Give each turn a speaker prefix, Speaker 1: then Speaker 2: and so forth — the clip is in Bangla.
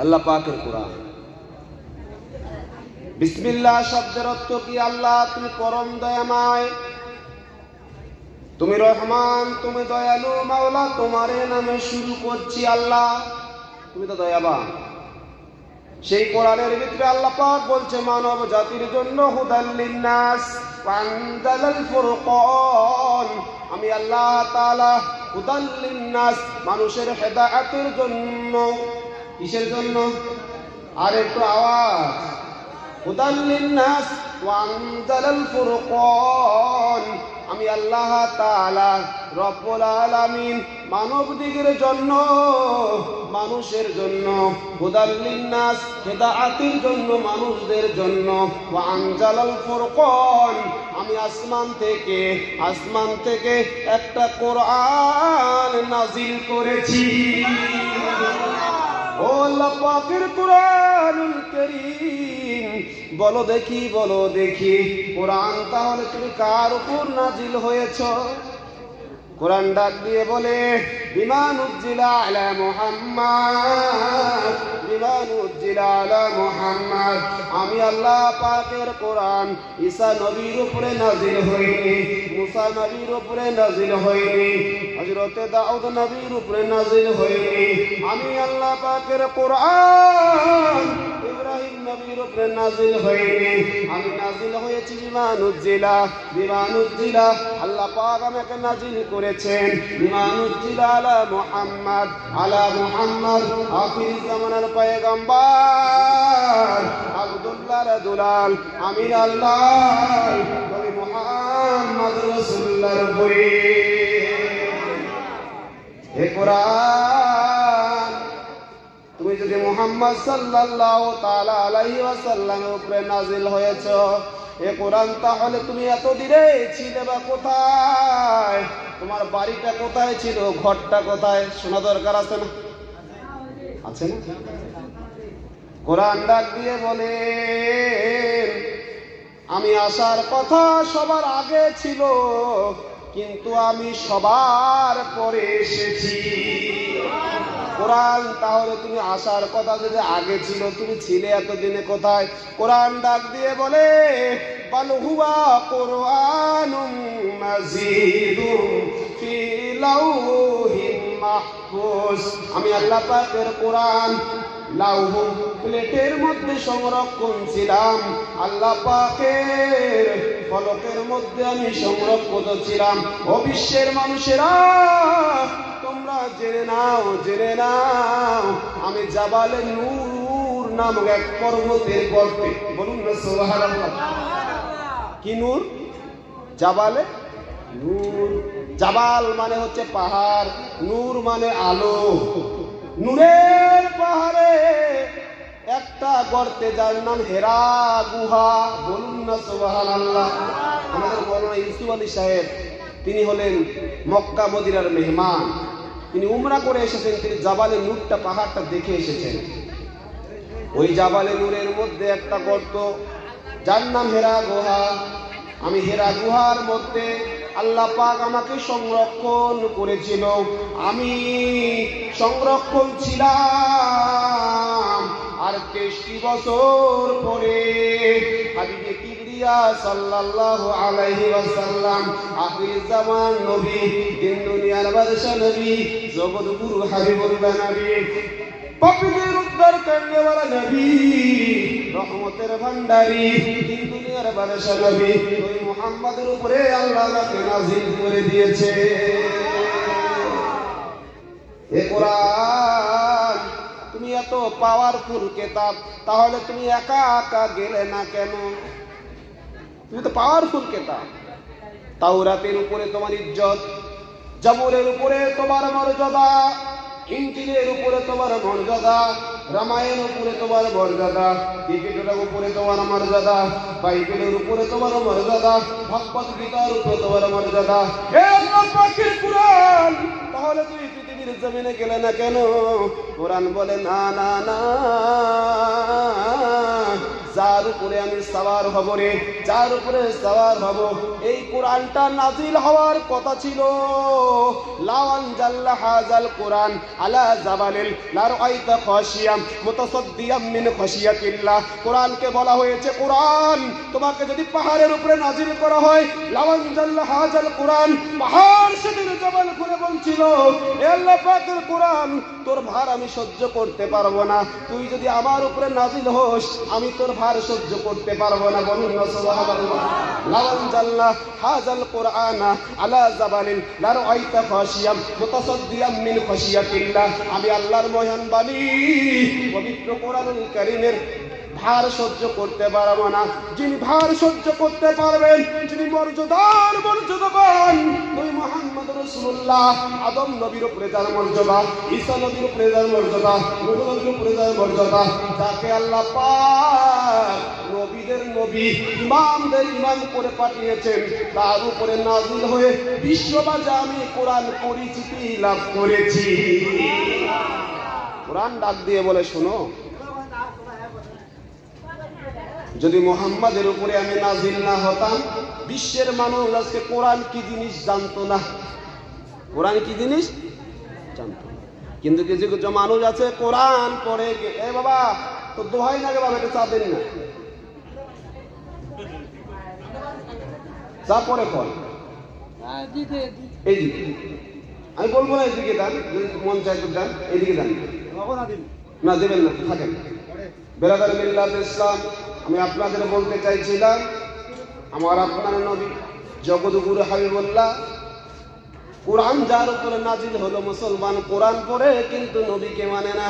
Speaker 1: আল্লাহ পাকের কোরআন। বিসমিল্লাহ শব্দের অর্থ কি? আল্লাহ তুমি পরম দয়াময়, তুমি রহমান, তুমি দয়ালু। মাওলা তোমারে নামে শুরু করছি আল্লাহ, তুমি তো দয়াবান। সেই কোরআনের ভিতরে আল্লাহ পাক বলছে মানব জাতির জন্য হুদাল লিন্নাস ওয়া আনজালাল ফুরকান। আমি আল্লাহ তাআলা হুদাল লিন্নাস, মানুষের হেদায়েতের জন্য। কিসের জন্য? আর একটু আওয়াজ। হুদাল লিন্নাস ওয়া আনজালাল ফুরকান। আমি আল্লাহ তাআলা রব্বুল আলামিন মানব দিগের জন্য, মানুষের জন্য। হুদাল লিন্নাস, হেদায়েতের জন্য, মানুষদের জন্য। ওয়া আনজালাল ফুরকান, আমি আসমান থেকে একটা কোরআন নাজিল করেছি। ও আল্লাহ পাকের কোরআনুল কারীম, বলো দেখি কোরআন তাহলে তুমি কার উপর নাজিল হয়েছ? কোরআন ডাক দিয়ে বলে বিমা নুজ্জিলা আলা মুহাম্মাদ, বিমা নুজ্জিলা আলা মুহাম্মাদ। আমি আল্লাহ পাকের কোরআন ঈসা নবীর উপরে নাজিল হয়নি, মুসা নবীর উপরে নাজিল হয়নি, হযরতে দাউদ নবীর উপরে নাজিল হয়নি। আমি আল্লাহ পাকের কোরআন ইব্রাহিম নবীর উপরে নাজিল হয়নি, আমি নাজিল হয়েছি বিমা নুজ্জিলা, বিমা নুজ্জিলা। আল্লাহ পাক আমাকে নাজিল করেছেন বিমা নুজ্জিলা আলা মুহাম্মাদ, আলা মুহাম্মাদ আখির জামানার পয়গম্বর, আব্দুল্লাহর দুলাল, আমি আল্লাহ নবী মুহাম্মদ রাসূলুল্লাহর উপরে এ কোরআন। তুমি যদি মুহাম্মদ সাল্লাল্লাহু তাআলা আলাইহি ওয়াসাল্লামের উপরে নাজিল হয়েছ এ কোরআন, তাহলে তুমি এত দিনে ছিলে বা কোথায়? তোমার বাড়িটা কোথায় ছিল? ঘরটা কোথায়? শোনা দরকার আছে না? আছে না? কোরআন ডাক দিয়ে বলে আমি আসার কথা সবার আগে ছিল, কিন্তু আমি সবার পরে এসেছি। কোরআন তাহলে তুমি আসার কথা যদি আগে ছিল, তুমি ছিলে এতদিনে কোথায়? কোরআন ডাক দিয়ে বলে বাল হুয়া কুরআনুম মাজিদুন ফি লাউহিন মাহফুজ। আমি আল্লাহ পাকের কোরআন লাউহ প্লেটের মধ্যে সংরক্ষণ ছিলাম, আল্লাহ পাকের ফলকের মধ্যে আমি সংরক্ষিত ছিলাম। ও বিশ্বের মানুষেরা তোমরা জেনে নাও, আমি জাবালে নূর নামক এক পর্বতের গর্তে, বলুন না সুবহানাল্লাহ। কি নূর? জাবালে নূর। জাবাল মানে হচ্ছে পাহাড়, নূর মানে আলো। নূরের পাহাড়ে একটা গর্তে, যার নাম হেরা গুহা, বলুন না সুবহানাল্লাহ। আমাদের মাওলানা ইউসুফ আলী সাহেব, তিনি হলেন মক্কা মদিনার মেহমান। তিনি উমরা করে এসেছেন, তিনি জাবালে নূরটা, পাহাড়টা দেখে এসেছেন। ওই জাবালে নূরের মধ্যে একটা গর্ত, যার নাম হেরা গুহা। আমি হেরা গুহার মধ্যে আল্লাহ পাক আমাকে সংরক্ষণ করেছিল, আমি সংরক্ষণ ছিলাম। আর 23 বছর পরে হাবিবে কিবরিয়া সাল্লাল্লাহু আলাইহি ওয়াসাল্লাম, আখির জামান নবী, দিন দুনিয়ার বাদশা নবী, জগৎগুরু হাবিবুল্লাহ নবী, পাপীদের উদ্ধার করনেওয়ালা নবী, রহমতের ভান্ডারী, দিন দুনিয়ার বাদশা নবী, ওই মুহাম্মদের উপরে আল্লাহ তাকে নাজিল করে দিয়েছে এ কোরআন। তুমি এত পাওয়ারফুল কিতাব, তাহলে তুমি একা একা গেলে না কেন? তুমি তো পাওয়ারফুল কিতাব। তাওরাতের উপরে তোমার ইজ্জত, জাবুরের উপরে তোমার মর্যাদা, ইনজিলের উপরে তোমার মর্যাদা, রামায়ণের উপরে তোমার মর্যাদা, টিকিটের উপরে তোমার মর্যাদা, বাইবেলের উপরে তোমার মর্যাদা, ভগবত গীতার উপরে তোমার মর্যাদা। হে আল্লাহ পাকের কোরআন, তাহলে তুমি পৃথিবীর জমিনে গেলে না কেন? কোরআন বলে না না না, যার উপরে আমি সাওয়ার হব রে, যার উপরে সাওয়ার হব। এই কোরআনটা নাজিল হওয়ার কথা ছিল। লাওয়ান জাল্লা হাযাল কোরআন আলা জাবালিল লারআইতা খাশিয়াম মুতাসাদ্দিয়াম মিন খাশিয়াতিল্লাহ। কোরআনকে বলা হয়েছে কোরআন তোমাকে যদি পাহাড়ের উপরে নাজিল করা হয়, লাওয়ান জাল্লা হাযাল কোরআন, পাহাড় সেদিন জবাল করে বলছিল এ আল্লাহ পাকের কোরআন তোর ভার আমি সহ্য করতে পারবো না, তুই যদি আমার উপরে নাজিল হোস আমি তোর ভার সহ্য করতে পারবো না। বলুন না সুবহানাল্লাহ। লাওয়ান জাল্লা হাযাল কোরআনা আলা জাবালিন লারআইতা খাশিয়াম মুতাসাদ্দিয়াম মিন খাশিয়াতিল্লাহ। আমি আল্লাহর মহান বাণী পবিত্র কোরআনুল কারীমের ভার সহ্য করতে পারবো না। যিনি ভার সহ্য করতে পারবেন, যিনি মর্যাদাবান ওই মুহাম্মদ রাসূলুল্লাহ। আদম নবীর উপরে যার মর্যাদা, ঈসা নবীর উপরে যার মর্যাদা, নূহ নবীর উপরে যার মর্যাদা, যাকে আল্লাহ পাক নবীদের নবী ইমামদের ইমাম করে পাঠিয়েছেন, তার উপরে নাযিল হয়ে বিশ্ববাজারে আমি কোরআন পরিচিতি লাভ করেছি। কোরআন ডাক দিয়ে বলে শোনো, যদি মুহাম্মাদের উপরে আমি নাজিল না হতাম, বিশ্বের মানুষ আজকে কোরআন কি জিনিস জানতো না। কোরআন কি জিনিস জানতো না। কিন্তু কিছু কিছু মানুষ আছে কোরআন পড়ে, এ বাবা তো দোহাই না গে বাবা, এটা চা দেন না, চা পরে ফল এইদিকে, আমি বলবো না এইদিকে দেন, মন চাই দেন, এইদিকে দেন না, দেবেন না, থাকেন। বেরাদার মিল্লাত ইসলাম, আমি আপনাদের বলতে চাইছিলাম আমার আপনার নবী জগৎগুরু হাবিবুল্লাহ কোরআন যার উপরে নাজিল হলো, মুসলমান কোরআন পড়ে কিন্তু নবীকে মানে না।